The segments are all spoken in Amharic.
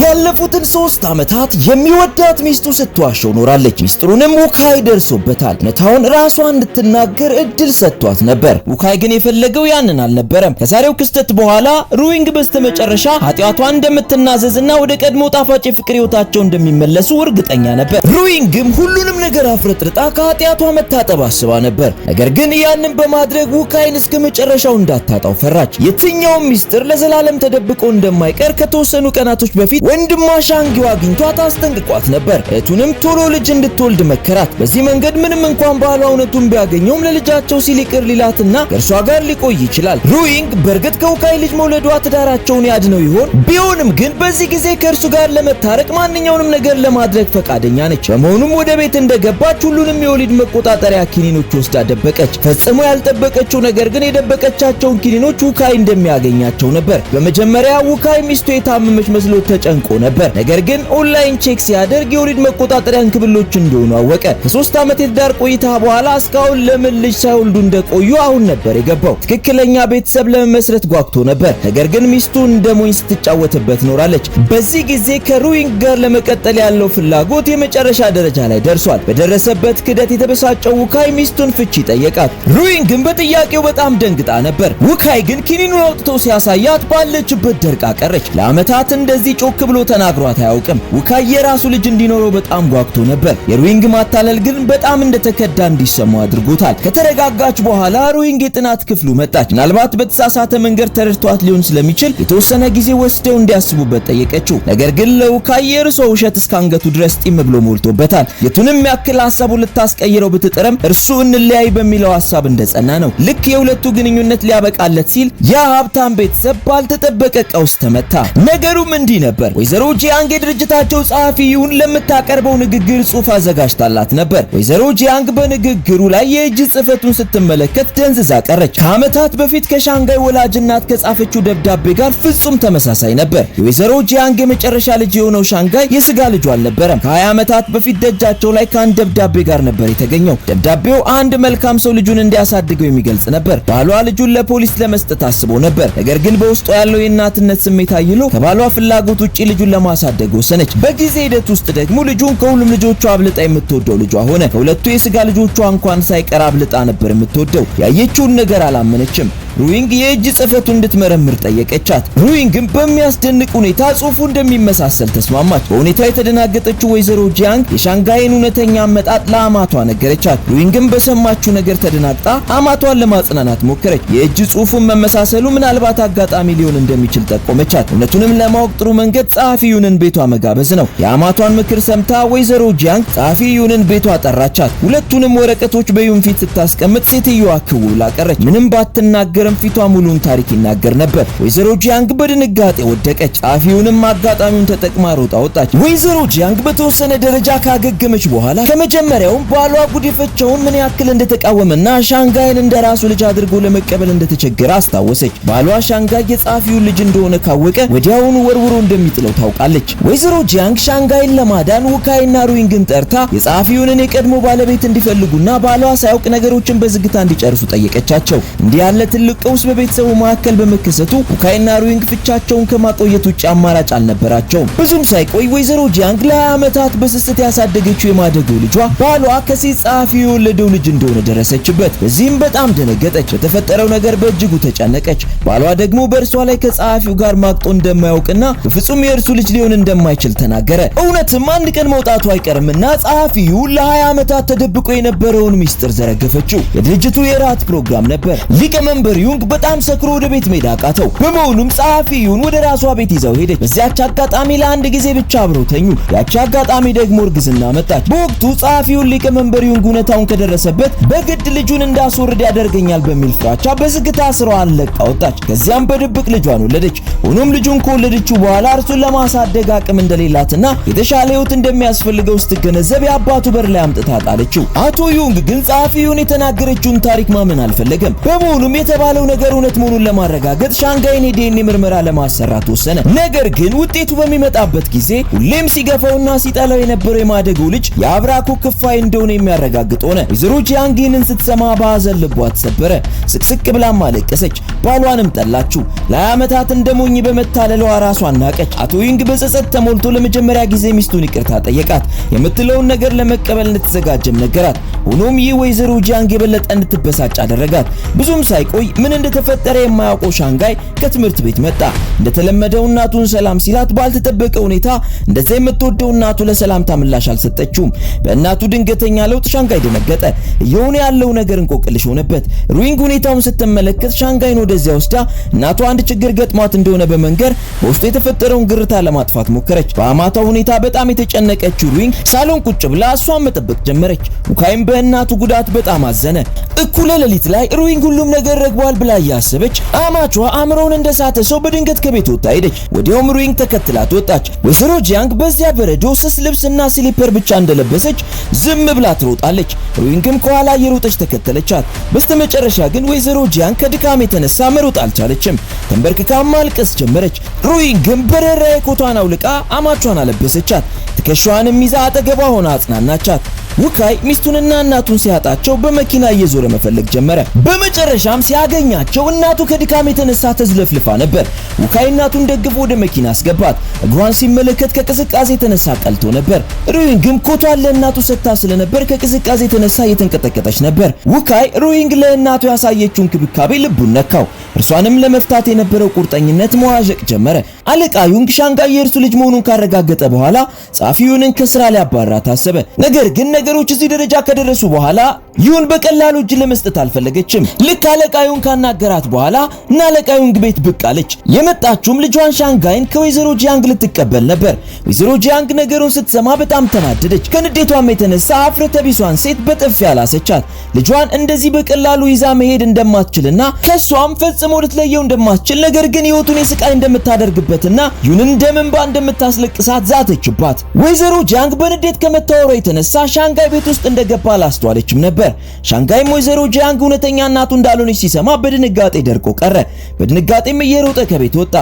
ያለፉትን 3 ዓመታት የሚወዳት ሚስቱ ስትዋሸው ኖራለች። ሚስጥሩንም ውካይ ደርሶበታል። እውነታውን ራሷ እንድትናገር እድል ሰጥቷት ነበር። ውካይ ግን የፈለገው ያንን አልነበረም። ከዛሬው ክስተት በኋላ ሩዊንግ በስተመጨረሻ ኃጢአቷን እንደምትናዘዝና ወደ ቀድሞ ጣፋጭ ፍቅር ህይወታቸው እንደሚመለሱ እርግጠኛ ነበር። ሩዊንግም ሁሉንም ነገር አፍረጥርጣ ከኃጢአቷ መታጠብ አስባ ነበር። ነገር ግን ያንን በማድረግ ውካይን እስከ መጨረሻው እንዳታጣው ፈራች። የትኛውም ሚስጥር ለዘላለም ተደብቆ እንደማይቀር ከተወሰኑ ቀናቶች በፊት ወንድሟ ሻንጊው አግኝቷት አስጠንቅቋት ነበር። እህቱንም ቶሎ ልጅ እንድትወልድ መከራት። በዚህ መንገድ ምንም እንኳን ባሏ እውነቱን ቢያገኘውም ለልጃቸው ሲል ይቅር ሊላትና ከእርሷ ጋር ሊቆይ ይችላል። ሩዊንግ በእርግጥ ከውካይ ልጅ መውለዷ ትዳራቸውን ያድነው ይሆን? ቢሆንም ግን በዚህ ጊዜ ከእርሱ ጋር ለመታረቅ ማንኛውንም ነገር ለማድረግ ፈቃደኛ ነች። በመሆኑም ወደ ቤት እንደገባች ሁሉንም የወሊድ መቆጣጠሪያ ኪኒኖች ወስዳ ደበቀች። ፈጽሞ ያልጠበቀችው ነገር ግን የደበቀቻቸውን ኪኒኖች ውካይ እንደሚያገኛቸው ነበር። በመጀመሪያ ውካይ ሚስቱ የታመመች መስሎት ተጨንቆ ነበር። ነገር ግን ኦንላይን ቼክ ሲያደርግ የወሊድ መቆጣጠሪያ እንክብሎች እንደሆኑ አወቀ። ከ3 ዓመት የትዳር ቆይታ በኋላ እስካሁን ለምን ልጅ ሳይወልዱ እንደቆዩ አሁን ነበር የገባው። ትክክለኛ ቤተሰብ ለመመስረት ጓጉቶ ነበር። ነገር ግን ሚስቱ እንደሞኝ ስትጫወትበት ኖራለች። በዚህ ጊዜ ከሩዊንግ ጋር ለመቀጠል ያለው ፍላጎት የመጨረሻ ደረጃ ላይ ደርሷል። በደረሰበት ክደት የተበሳጨው ውካይ ሚስቱን ፍቺ ጠየቃት። ሩዊንግም በጥያቄው በጣም ደንግጣ ነበር። ውካይ ግን ኪኒኑን አውጥቶ ሲያሳያት ባለችበት ደርቃ ቀረች። ለዓመታት እንደዚህ ጮክ ብሎ ተናግሯት አያውቅም። ውካይ የራሱ ልጅ እንዲኖረው በጣም ጓጉቶ ነበር። የሩዊንግ ማታለል ግን በጣም እንደተከዳ እንዲሰማው አድርጎታል። ከተረጋጋች በኋላ ሩዊንግ የጥናት ክፍሉ መጣች። ምናልባት በተሳሳተ መንገድ ተረድቷት ሊሆን ስለሚችል የተወሰነ ጊዜ ወስደው እንዲያስቡበት ጠየቀችው። ነገር ግን ለውካይ የእርሷ ውሸት እስከ አንገቱ ድረስ ጢም ብሎ ሞልቶበታል። የቱንም ያክል ሐሳቡ ልታስቀይረው ብትጥርም እርሱ እንለያይ በሚለው ሐሳብ እንደጸና ነው። ልክ የሁለቱ ግንኙነት ሊያበቃለት ሲል ያ ሀብታም ቤተሰብ ባልተጠበቀ ቀውስ ተመታ። ነገሩም እንዲህ ነበር። ወይዘሮ ጂያንግ የድርጅታቸው ጸሐፊ ይሁን ለምታቀርበው ንግግር ጽሑፍ አዘጋጅታላት ነበር። ወይዘሮ ጂያንግ በንግግሩ ላይ የእጅ ጽሕፈቱን ስትመለከት ደንዝዛ ቀረች። ከዓመታት በፊት ከሻንጋይ ወላጅ እናት ከጻፈችው ደብዳቤ ጋር ፍጹም ተመሳሳይ ነበር። የወይዘሮ ጂያንግ የመጨረሻ ልጅ የሆነው ሻንጋይ የስጋ ልጁ አልነበረም። ከ20 ዓመታት በፊት ደጃቸው ላይ ከአንድ ደብዳቤ ጋር ነበር የተገኘው። ደብዳቤው አንድ መልካም ሰው ልጁን እንዲያሳድገው የሚገልጽ ነበር። ባሏ ልጁን ለፖሊስ ለመስጠት አስቦ ነበር። ነገር ግን በውስጡ ያለው የእናትነት ስሜት አይሎ ከባሏ ፍላጎት ውጪ ልጁን ለማሳደግ ወሰነች። በጊዜ ሂደት ውስጥ ደግሞ ልጁን ከሁሉም ልጆቿ አብልጣ የምትወደው ልጇ ሆነ። ከሁለቱ የስጋ ልጆቿ እንኳን ሳይቀር አብልጣ ነበር የምትወደው። ያየችውን ነገር አላመነችም። ሩዊንግ የእጅ ጽሕፈቱን እንድትመረምር ጠየቀቻት። ሩዊንግም በሚያስደንቅ ሁኔታ ጽሑፉ እንደሚመሳሰል ተስማማች። በሁኔታው የተደናገጠችው ወይዘሮ ጂያንግ የሻንጋይን እውነተኛ አመጣጥ ለአማቷ ነገረቻት። ሩዊንግም በሰማችው ነገር ተደናግጣ አማቷን ለማጽናናት ሞከረች። የእጅ ጽሑፉን መመሳሰሉ ምናልባት አጋጣሚ ሊሆን እንደሚችል ጠቆመቻት። እውነቱንም ለማወቅ ጥሩ መንገድ ጸሐፊዩንን ቤቷ መጋበዝ ነው። የአማቷን ምክር ሰምታ ወይዘሮ ጂያንግ ጸሐፊዩንን ቤቷ ጠራቻት። ሁለቱንም ወረቀቶች በዩን ፊት ስታስቀምጥ ሴትዮዋ ክው ብላ ቀረች። ምንም ባትናገር ፊቷ ሙሉን ታሪክ ይናገር ነበር። ወይዘሮ ጂያንግ በድንጋጤ ወደቀች። ጸሐፊውንም አጋጣሚውን ተጠቅማ ሮጣ ወጣች። ወይዘሮ ጂያንግ በተወሰነ ደረጃ ካገገመች በኋላ ከመጀመሪያውም ባሏ ጉዲፈቻውን ምን ያክል እንደተቃወመና ሻንጋይን እንደራሱ ልጅ አድርጎ ለመቀበል እንደተቸገረ አስታወሰች። ባሏ ሻንጋይ የጸሐፊውን ልጅ እንደሆነ ካወቀ ወዲያውኑ ወርውሮ እንደሚጥለው ታውቃለች። ወይዘሮ ጂያንግ ሻንጋይን ለማዳን ውካይና ሩዊንግን ጠርታ የጸሐፊውን የቀድሞ ባለቤት እንዲፈልጉና ባሏ ሳያውቅ ነገሮችን በዝግታ እንዲጨርሱ ጠየቀቻቸው። እንዲህ ያለ ትልቅ ቀውስ በቤተሰቡ መካከል በመከሰቱ ውካይና ሩዊንግ ፍቻቸውን ከማቆየት ውጭ አማራጭ አልነበራቸውም። ብዙም ሳይቆይ ወይዘሮ ጂያንግ ለ20 በስስት ያሳደገችው የማደጎ ልጇ ባሏ ከሴት ጸሐፊ የወለደው ልጅ እንደሆነ ደረሰችበት። በዚህም በጣም ደነገጠች። በተፈጠረው ነገር በእጅጉ ተጨነቀች። ባሏ ደግሞ በእርሷ ላይ ከጸሐፊው ጋር ማቅጦ እንደማያውቅና በፍጹም የእርሱ ልጅ ሊሆን እንደማይችል ተናገረ። እውነትም አንድ ቀን መውጣቱ አይቀርምና ጸሐፊው ለ20 ዓመታት ተደብቆ የነበረውን ሚስጥር ዘረገፈችው። የድርጅቱ የራት ፕሮግራም ነበር። ሊቀመንበር ዩንግ በጣም ሰክሮ ወደ ቤት መሄድ አቃተው። በመሆኑም ጸሐፊውን ወደ ራሷ ቤት ይዘው ሄደች። በዚያች አጋጣሚ ለአንድ ጊዜ ብቻ አብረው ተኙ። ያቺ አጋጣሚ ደግሞ እርግዝና መጣች። በወቅቱ ጸሐፊውን ሊቀመንበር ዩንግ እውነታውን ከደረሰበት በግድ ልጁን እንዳስወርድ ያደርገኛል በሚል ፍራቻ በዝግታ ስራዋን ለቃ ወጣች። ከዚያም በድብቅ ልጇን ወለደች። ሆኖም ልጁን ከወለደችው በኋላ እርሱን ለማሳደግ አቅም እንደሌላትና የተሻለ ሕይወት እንደሚያስፈልገው ስትገነዘብ የአባቱ በር ላይ አምጥታ ጣለችው። አቶ ዩንግ ግን ጸሐፊውን የተናገረችውን ታሪክ ማመን አልፈለገም። በመሆኑም የተባለው ነገር እውነት መሆኑን ለማረጋገጥ ሻንጋይን የዲኤንኤ ምርመራ ለማሰራት ወሰነ። ነገር ግን ውጤቱ በሚመጣበት ጊዜ ሁሌም ሲገፋውና ሲጠላው የነበረው የማደጎ ልጅ የአብራኩ ክፋይ እንደሆነ የሚያረጋግጥ ሆነ። ወይዘሮ ጂያንግ ይህንን ስትሰማ በሐዘን ልቧ ተሰበረ። ስቅስቅ ብላም አለቀሰች። ባሏንም ጠላችው። ለዓመታት እንደሞኝ በመታለሏ ራሷን ናቀች። አቶ ዩንግ በጸጸት ተሞልቶ ለመጀመሪያ ጊዜ ሚስቱን ይቅርታ ጠየቃት። የምትለውን ነገር ለመቀበል እንድትዘጋጀም ነገራት። ሆኖም ይህ ወይዘሮ ጂያንግ የበለጠ እንድትበሳጭ አደረጋት። ብዙም ሳይቆይ ምን እንደተፈጠረ የማያውቀው ሻንጋይ ከትምህርት ቤት መጣ። እንደተለመደው እናቱን ሰላም ሲላት ባልተጠበቀ ሁኔታ እንደዛ የምትወደው እናቱ ለሰላምታ ምላሽ አልሰጠችውም። በእናቱ ድንገተኛ ለውጥ ሻንጋይ ደነገጠ። እየሆነ ያለው ነገር እንቆቅልሽ ሆነበት። ሩዊንግ ሁኔታውን ስትመለከት ሻንጋይን ወደዚያ ወስዳ እናቱ አንድ ችግር ገጥሟት እንደሆነ በመንገር በውስጡ የተፈጠረውን ግርታ ለማጥፋት ሞከረች። በአማቷ ሁኔታ በጣም የተጨነቀችው ሩዊንግ ሳሎን ቁጭ ብላ እሷን መጠበቅ ጀመረች። ውካይም በእናቱ ጉዳት በጣም አዘነ። እኩለ ሌሊት ላይ ሩዊንግ ሁሉም ነገር ረግቧል ብላ እያሰበች አማቿ አእምሮውን እንደሳተ ሰው በድንገት ከቤት ወጣ ሄደች። ወዲያውም ሩዊንግ ተከትላት ወጣች። ወይዘሮ ጂያንግ በዚያ በረዶ ስስ ልብስና ስሊፐር ብቻ እንደለበሰች ዝም ብላ ትሮጣለች። ሩዊንግም ከኋላ እየሮጠች ተከተለቻት። በስተመጨረሻ ግን ወይዘሮ ጂያንግ ከድካም የተነሳ መሮጥ አልቻለችም። ተንበርክካ ማልቀስ ጀመረች። ሩዊንግም በረራዬ ኮቷን አውልቃ አማቿን አለበሰቻት። ትከሻዋንም ይዛ አጠገቧ ሆና አጽናናቻት። ውካይ ሚስቱንና እናቱን ሲያጣቸው በመኪና እየዞረ መፈለግ ጀመረ። በመጨረሻም ሲያገኛቸው እናቱ ከድካም የተነሳ ተዝለፍልፋ ነበር። ውካይ እናቱን ደግፎ ወደ መኪና አስገባት። እግሯን ሲመለከት ከቅዝቃዜ የተነሳ ቀልቶ ነበር። ሩዊንግም ኮቷን ለእናቱ ሰጥታ ስለነበር ከቅዝቃዜ የተነሳ እየተንቀጠቀጠች ነበር። ውካይ ሩዊንግ ለእናቱ ያሳየችው እንክብካቤ ልቡን ነካው። እርሷንም ለመፍታት የነበረው ቁርጠኝነት መዋዠቅ ጀመረ። አለቃ ዩንግ ሻንጋይ የእርሱ ልጅ መሆኑን ካረጋገጠ በኋላ ጸሐፊውን ከስራ ሊያባራ ታሰበ። ነገር ግን ነገሮች እዚህ ደረጃ ከደረሱ በኋላ ዩን በቀላሉ እጅ ለመስጠት አልፈለገችም። ልክ አለቃ ዩን ካናገራት በኋላ እና አለቃ ዩንግ ቤት ብቅ አለች። የመጣችውም ልጇን ሻንጋይን ከወይዘሮ ጂያንግ ልትቀበል ነበር። ወይዘሮ ጂያንግ ነገሩን ስትሰማ በጣም ተናደደች። ከንዴቷም የተነሳ አፍረተ ቢሷን ሴት በጥፊ አላሰቻት። ልጇን እንደዚህ በቀላሉ ይዛ መሄድ እንደማትችልና ከሷም ፈጽሞ ልትለየው እንደማትችል ነገር ግን ህይወቱን የስቃይ እንደምታደርግበትና ዩንን ደምንባ እንደምታስለቅሳት ዛተችባት። ወይዘሮ ጂያንግ በንዴት ከመታወሯ የተነሳ ሻንጋይ ቤት ውስጥ እንደገባ አላስተዋለችም ነበር። ሻንጋይም ወይዘሮ ጂያንግ እውነተኛ እናቱ እንዳልሆነች ሲሰማ በድንጋጤ ደርቆ ቀረ። በድንጋጤም እየሮጠ ከቤት ወጣ።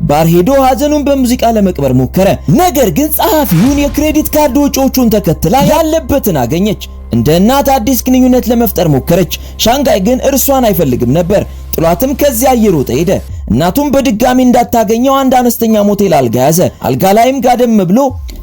ባር ሄዶ ሐዘኑን በሙዚቃ ለመቅበር ሞከረ። ነገር ግን ጸሐፊውን የክሬዲት ካርድ ወጪዎቹን ተከትላ ያለበትን አገኘች። እንደ እናት አዲስ ግንኙነት ለመፍጠር ሞከረች። ሻንጋይ ግን እርሷን አይፈልግም ነበር። ጥሏትም ከዚያ እየሮጠ ሄደ። እናቱም በድጋሚ እንዳታገኘው አንድ አነስተኛ ሞቴል አልጋ ያዘ። አልጋ ላይም ጋደም ብሎ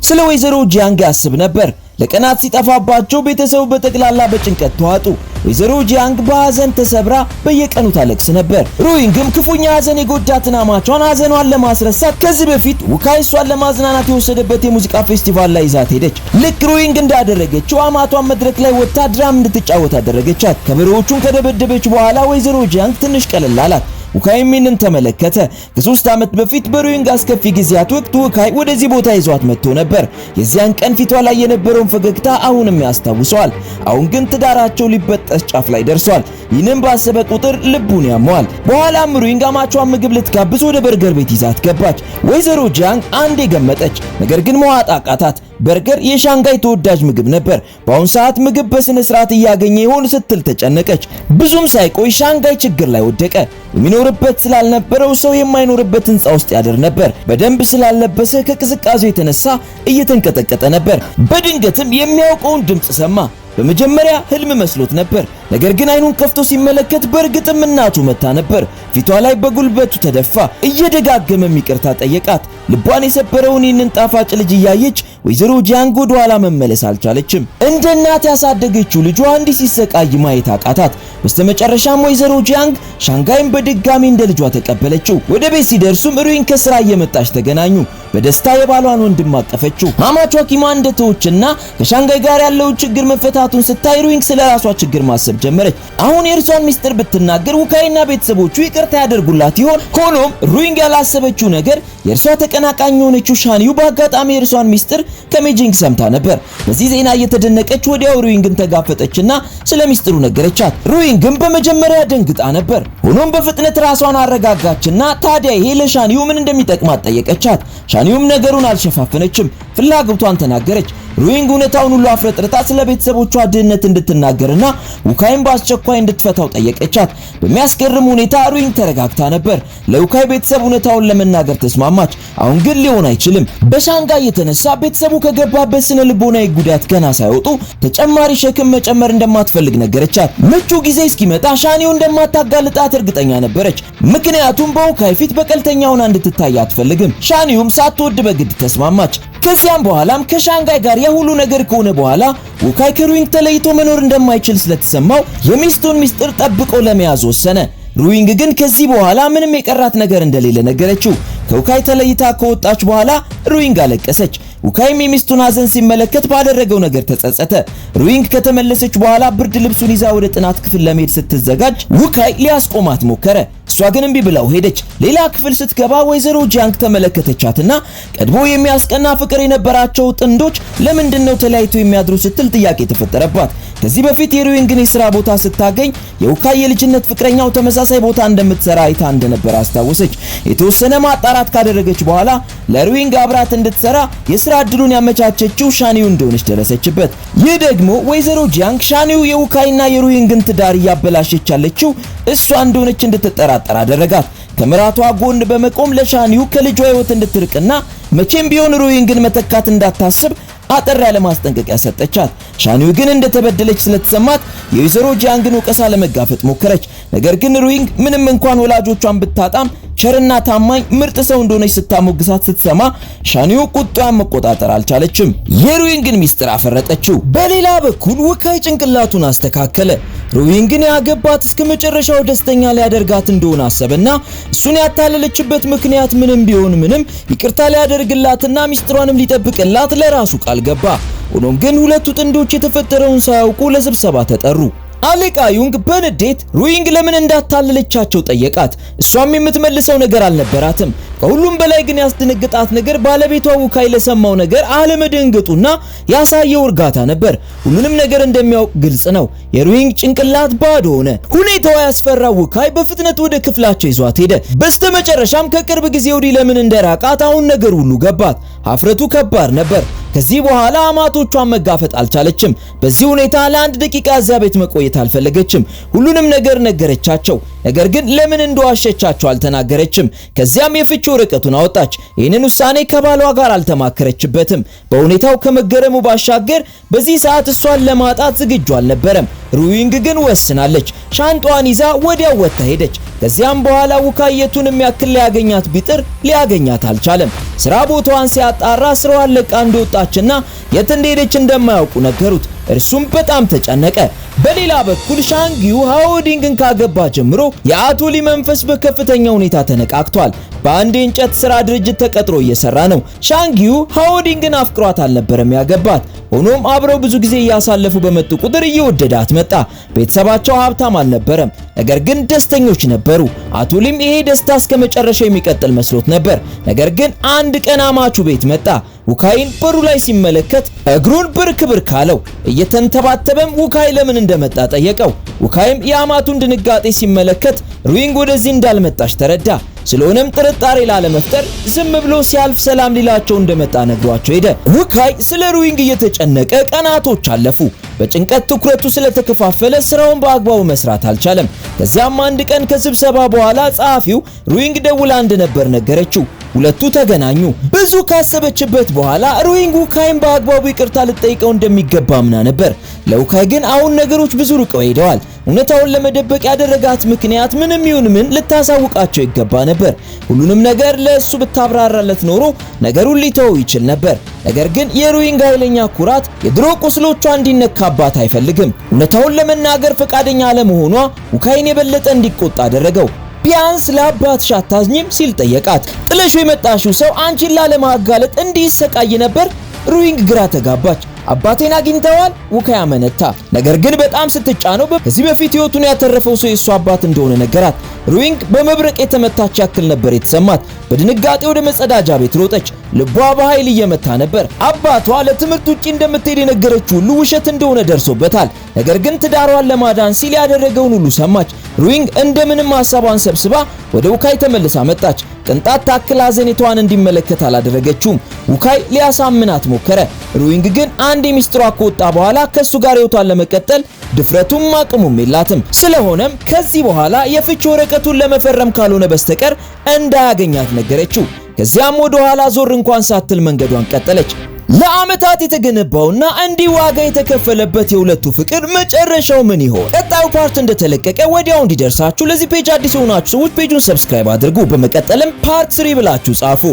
ስለ ወይዘሮ ጂያንግ ያስብ ነበር። ለቀናት ሲጠፋባቸው ቤተሰቡ በጠቅላላ በጭንቀት ተዋጡ። ወይዘሮ ጂያንግ በሐዘን ተሰብራ በየቀኑ ታለቅስ ነበር። ሩዊንግም ክፉኛ ሐዘን የጎዳትን አማቿን ሐዘኗን ለማስረሳት ከዚህ በፊት ውካይ እሷን ለማዝናናት የወሰደበት የሙዚቃ ፌስቲቫል ላይ ይዛት ሄደች። ልክ ሩዊንግ እንዳደረገችው አማቷን መድረክ ላይ ወጥታ ድራም እንድትጫወት አደረገቻት። ከበሮቹን ከደበደበች በኋላ ወይዘሮ ጂያንግ ትንሽ ቀለል አላት። ውካይም ይህንን ተመለከተ። ከ3 ዓመት በፊት በሩዊንግ አስከፊ ጊዜያት ወቅት ውካይ ወደዚህ ቦታ ይዟት መጥቶ ነበር። የዚያን ቀን ፊቷ ላይ የነበረውን ፈገግታ አሁንም ያስታውሰዋል። አሁን ግን ትዳራቸው ሊበጠስ ጫፍ ላይ ደርሷል። ይህንን ባሰበ ቁጥር ልቡን ያመዋል። በኋላም ሩዊንግ አማቿን ምግብ ልትጋብዝ ወደ በርገር ቤት ይዛት ገባች። ወይዘሮ ጂያንግ አንዴ ገመጠች፣ ነገር ግን መዋጥ አቃታት። በርገር የሻንጋይ ተወዳጅ ምግብ ነበር። በአሁን ሰዓት ምግብ በስነ ስርዓት እያገኘ ይሆን ስትል ተጨነቀች። ብዙም ሳይቆይ ሻንጋይ ችግር ላይ ወደቀ። የሚኖርበት ስላልነበረው ሰው የማይኖርበት ህንጻ ውስጥ ያደር ነበር። በደንብ ስላልለበሰ ከቅዝቃዜው የተነሳ እየተንቀጠቀጠ ነበር። በድንገትም የሚያውቀውን ድምጽ ሰማ። በመጀመሪያ ህልም መስሎት ነበር። ነገር ግን አይኑን ከፍቶ ሲመለከት በእርግጥም እናቱ መታ ነበር። ፊቷ ላይ በጉልበቱ ተደፋ። እየደጋገመም ይቅርታ ጠየቃት። ልቧን የሰበረውን ይህንን ጣፋጭ ልጅ እያየች ወይዘሮ ጂያንግ ወደ ኋላ መመለስ አልቻለችም። እንደ እናት ያሳደገችው ልጇ እንዲህ ሲሰቃይ ማየት አቃታት። በስተመጨረሻም ወይዘሮ ጂያንግ ሻንጋይን በድጋሚ እንደ ልጇ ተቀበለችው። ወደ ቤት ሲደርሱም ሩዊንግ ከስራ እየመጣች ተገናኙ። በደስታ የባሏን ወንድም አቀፈችው። ማማቿ ኪማ እንደተወችና ከሻንጋይ ጋር ያለው ችግር መፈታቱን ስታይ ሩዊንግ ስለራሷ ችግር ማሰብ ጀመረች። አሁን የእርሷን ሚስጥር ብትናገር ውካይና ቤተሰቦቹ ይቅርታ ያደርጉላት ይሆን? ሆኖም ሩዊንግ ያላሰበችው ነገር የእርሷ ተቀናቃኝ የሆነችው ሻንዩ በአጋጣሚ የእርሷን ሚስጥር ከሜጂንግ ሰምታ ነበር። በዚህ ዜና እየተደነቀች ወዲያው ሩዊንግን ተጋፈጠችና ስለ ሚስጥሩ ነገረቻት። ሩዊንግም በመጀመሪያ ደንግጣ ነበር። ሆኖም በፍጥነት ራሷን አረጋጋችና ታዲያ ይሄ ለሻንዩ ምን እንደሚጠቅማት ጠየቀቻት። ሻንዩም ነገሩን አልሸፋፈነችም። ፍላጎቷን ተናገረች። ሩዊንግ እውነታውን ሁሉ አፍረጥርታ ስለ ቤተሰቦቿ ድህነት እንድትናገርና ውካይን በአስቸኳይ እንድትፈታው ጠየቀቻት። በሚያስገርም ሁኔታ ሩዊንግ ተረጋግታ ነበር። ለውካይ ቤተሰብ እውነታውን ለመናገር ተስማማች። አሁን ግን ሊሆን አይችልም። በሻንጋይ የተነሳ ቤተሰቡ ከገባበት ስነ ልቦናዊ ጉዳት ገና ሳይወጡ ተጨማሪ ሸክም መጨመር እንደማትፈልግ ነገረቻት። ምቹ ጊዜ እስኪመጣ ሻኒው እንደማታጋልጣት እርግጠኛ ነበረች። ምክንያቱም በውካይ ፊት በቀልተኛ ሆና እንድትታይ አትፈልግም። ሻኒውም ሳትወድ በግድ ተስማማች። ከዚያም በኋላም ከሻንጋይ ጋር የሁሉ ነገር ከሆነ በኋላ ውካይ ከሩዊንግ ተለይቶ መኖር እንደማይችል ስለተሰማው የሚስቱን ሚስጥር ጠብቆ ለመያዝ ወሰነ። ሩዊንግ ግን ከዚህ በኋላ ምንም የቀራት ነገር እንደሌለ ነገረችው። ከውካይ ተለይታ ከወጣች በኋላ ሩዊንግ አለቀሰች። ውካይም የሚስቱን ሐዘን ሲመለከት ባደረገው ነገር ተጸጸተ። ሩዊንግ ከተመለሰች በኋላ ብርድ ልብሱን ይዛ ወደ ጥናት ክፍል ለመሄድ ስትዘጋጅ ውካይ ሊያስቆማት ሞከረ። እሷ ግን እምቢ ብላው ሄደች። ሌላ ክፍል ስትገባ ወይዘሮ ጂያንግ ተመለከተቻትና ቀድሞ የሚያስቀና ፍቅር የነበራቸው ጥንዶች ለምንድነው ተለያይተው የሚያድሩ ስትል ጥያቄ ተፈጠረባት። ከዚህ በፊት የሩዊንግን የሥራ ቦታ ስታገኝ የውካይ የልጅነት ፍቅረኛው ተመሳሳይ ቦታ እንደምትሰራ አይታ እንደነበር አስታወሰች። የተወሰነ ማጣራት ካደረገች በኋላ ለሩዊንግ አብራት እንድትሰራ የሥራ እድሉን ያመቻቸችው ሻኒው እንደሆነች ደረሰችበት። ይህ ደግሞ ወይዘሮ ጂያንግ ሻኒው የውካይና የሩዊንግን ትዳር እያበላሸች ያለችው እሷ እንደሆነች እንድትጠራጠር አደረጋት። ከምራቷ ጎን በመቆም ለሻኒው ከልጇ ሕይወት እንድትርቅና መቼም ቢሆን ሩዊንግን መተካት እንዳታስብ አጠር ያለ ማስጠንቀቂያ ሰጠቻት። ሻኒው ግን እንደተበደለች ስለተሰማት የወይዘሮ ጂያንግን ወቀሳ ለመጋፈጥ ሞከረች። ነገር ግን ሩዊንግ ምንም እንኳን ወላጆቿን ብታጣም ቸርና ታማኝ ምርጥ ሰው እንደሆነች ስታሞግሳት ስትሰማ ሻኒው ቁጣዋን መቆጣጠር አልቻለችም። የሩዊንግን ሚስጥር አፈረጠችው። በሌላ በኩል ውካይ ጭንቅላቱን አስተካከለ። ሩዊንግን ያገባት እስከ መጨረሻው ደስተኛ ሊያደርጋት እንደሆነ አሰበና እሱን ያታለለችበት ምክንያት ምንም ቢሆን ምንም ይቅርታ ሊያደርግላትና ሚስጥሯንም ሊጠብቅላት ለራሱ ቃል ገባ። ሆኖም ግን ሁለቱ ጥንዶች የተፈጠረውን ሳያውቁ ለስብሰባ ተጠሩ። አለቃ ዩንግ በንዴት ሩዊንግ ለምን እንዳታለለቻቸው ጠየቃት። እሷም የምትመልሰው ነገር አልነበራትም። ከሁሉም በላይ ግን ያስደነገጣት ነገር ባለቤቷ ውካይ ለሰማው ነገር አለመደንገጡና ያሳየው እርጋታ ነበር። ሁሉንም ነገር እንደሚያውቅ ግልጽ ነው። የሩዊንግ ጭንቅላት ባዶ ሆነ። ሁኔታው ያስፈራው ውካይ በፍጥነት ወደ ክፍላቸው ይዟት ሄደ። በስተመጨረሻም ከቅርብ ጊዜ ወዲህ ለምን እንደራቃት አሁን ነገር ሁሉ ገባት። ሀፍረቱ ከባድ ነበር። ከዚህ በኋላ አማቶቿን መጋፈጥ አልቻለችም። በዚህ ሁኔታ ለአንድ ደቂቃ እዚያ ቤት መቆየት አልፈለገችም። ሁሉንም ነገር ነገረቻቸው። ነገር ግን ለምን እንደዋሸቻቸው አልተናገረችም። ከዚያም የፍቺ ወረቀቱን አወጣች። ይህንን ውሳኔ ከባሏ ጋር አልተማከረችበትም። በሁኔታው ከመገረሙ ባሻገር በዚህ ሰዓት እሷን ለማጣት ዝግጁ አልነበረም። ሩዊንግ ግን ወስናለች። ሻንጧን ይዛ ወዲያው ወጥታ ሄደች። ከዚያም በኋላ ውካይ የቱንም ያክል ሊያገኛት ቢጥር ሊያገኛት አልቻለም። ስራ ቦታዋን ሲያጣራ ስራዋን ለቃ እንደወጣችና የት እንደሄደች እንደማያውቁ ነገሩት። እርሱም በጣም ተጨነቀ። በሌላ በኩል ሻንጊው ሃኦዲንግን ካገባ ጀምሮ የአቶ ሊ መንፈስ በከፍተኛ ሁኔታ ተነቃቅቷል። በአንድ የእንጨት ስራ ድርጅት ተቀጥሮ እየሰራ ነው። ሻንጊው ሃኦዲንግን አፍቅሯት አልነበረም ያገባት። ሆኖም አብረው ብዙ ጊዜ እያሳለፉ በመጡ ቁጥር እየወደዳት መጣ። ቤተሰባቸው ሀብታም አልነበረም፣ ነገር ግን ደስተኞች ነበሩ። አቶ ሊም ይሄ ደስታ እስከ መጨረሻው የሚቀጥል መስሎት ነበር። ነገር ግን አንድ ቀን አማቹ ቤት መጣ። ውካይን በሩ ላይ ሲመለከት እግሩን ብርክብር ካለው። እየተንተባተበም ውካይ ለምን እንደመጣ ጠየቀው። ውካይም የአማቱን ድንጋጤ ሲመለከት ሩዊንግ ወደዚህ እንዳልመጣች ተረዳ። ስለሆነም ጥርጣሬ ላለመፍጠር ዝም ብሎ ሲያልፍ ሰላም ሊላቸው እንደመጣ ነግሯቸው ሄደ። ውካይ ስለ ሩዊንግ እየተጨነቀ ቀናቶች አለፉ። በጭንቀት ትኩረቱ ስለተከፋፈለ ስራውን በአግባቡ መስራት አልቻለም። ከዚያም አንድ ቀን ከስብሰባ በኋላ ጸሐፊው ሩዊንግ ደውላ እንደነበር ነገረችው። ሁለቱ ተገናኙ። ብዙ ካሰበችበት በኋላ ሩዊንግ ውካይን በአግባቡ ይቅርታ ልጠይቀው እንደሚገባ አምና ነበር። ለውካይ ግን አሁን ነገሮች ብዙ ርቀው ሄደዋል። እውነታውን ለመደበቅ ያደረጋት ምክንያት ምንም ይሁን ምን ልታሳውቃቸው ይገባ ነበር። ሁሉንም ነገር ለእሱ ብታብራራለት ኖሮ ነገሩን ሊተው ይችል ነበር። ነገር ግን የሩዊንግ ኃይለኛ ኩራት የድሮ ቁስሎቿ እንዲነካባት አይፈልግም። እውነታውን ለመናገር ፈቃደኛ አለመሆኗ ውካይን የበለጠ እንዲቆጣ አደረገው። ቢያንስ ለአባትሽ አታዝኝም ሲል ጠየቃት። ጥለሽው የመጣሽው ሰው አንቺን ላለማጋለጥ እንዲሰቃይ ነበር። ሩዊንግ ግራ ተጋባች። አባቴን አግኝተዋል? ውካይ አመነታ። ነገር ግን በጣም ስትጫነው ከዚህ በፊት ህይወቱን ያተረፈው ሰው የሱ አባት እንደሆነ ነገራት። ሩዊንግ በመብረቅ የተመታች ያክል ነበር የተሰማት። በድንጋጤ ወደ መጸዳጃ ቤት ሮጠች። ልቧ በኃይል እየመታ ነበር። አባቷ ለትምህርት ውጪ እንደምትሄድ የነገረችው ሁሉ ውሸት እንደሆነ ደርሶበታል። ነገር ግን ትዳሯን ለማዳን ሲል ያደረገውን ሁሉ ሰማች። ሩዊንግ እንደምንም ሐሳቧን ሰብስባ ወደ ውካይ ተመልሳ መጣች። ቅንጣት ታክል ሐዘኔቷን እንዲመለከት አላደረገችውም። ውካይ ሊያሳምናት ሞከረ። ሩዊንግ ግን አንድ ሚስጥሯ ከወጣ በኋላ ከሱ ጋር ህይወቷን ለመቀጠል ድፍረቱም አቅሙም የላትም። ስለሆነም ከዚህ በኋላ የፍቺ ወረቀቱን ለመፈረም ካልሆነ በስተቀር እንዳያገኛት ነገረችው። ከዚያም ወደ ኋላ ዞር እንኳን ሳትል መንገዷን ቀጠለች። ለዓመታት የተገነባውና እንዲህ ዋጋ የተከፈለበት የሁለቱ ፍቅር መጨረሻው ምን ይሆን? ቀጣዩ ፓርት እንደተለቀቀ ወዲያው እንዲደርሳችሁ ለዚህ ፔጅ አዲስ የሆናችሁ ሰዎች ፔጁን ሰብስክራይብ አድርጉ። በመቀጠልም ፓርት 3 ብላችሁ ጻፉ።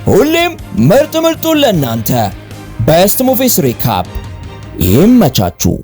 ሁሌም ምርጥ ምርጡን ለእናንተ ቤስት ሙቪስ ሪካፕ ይመቻችሁ።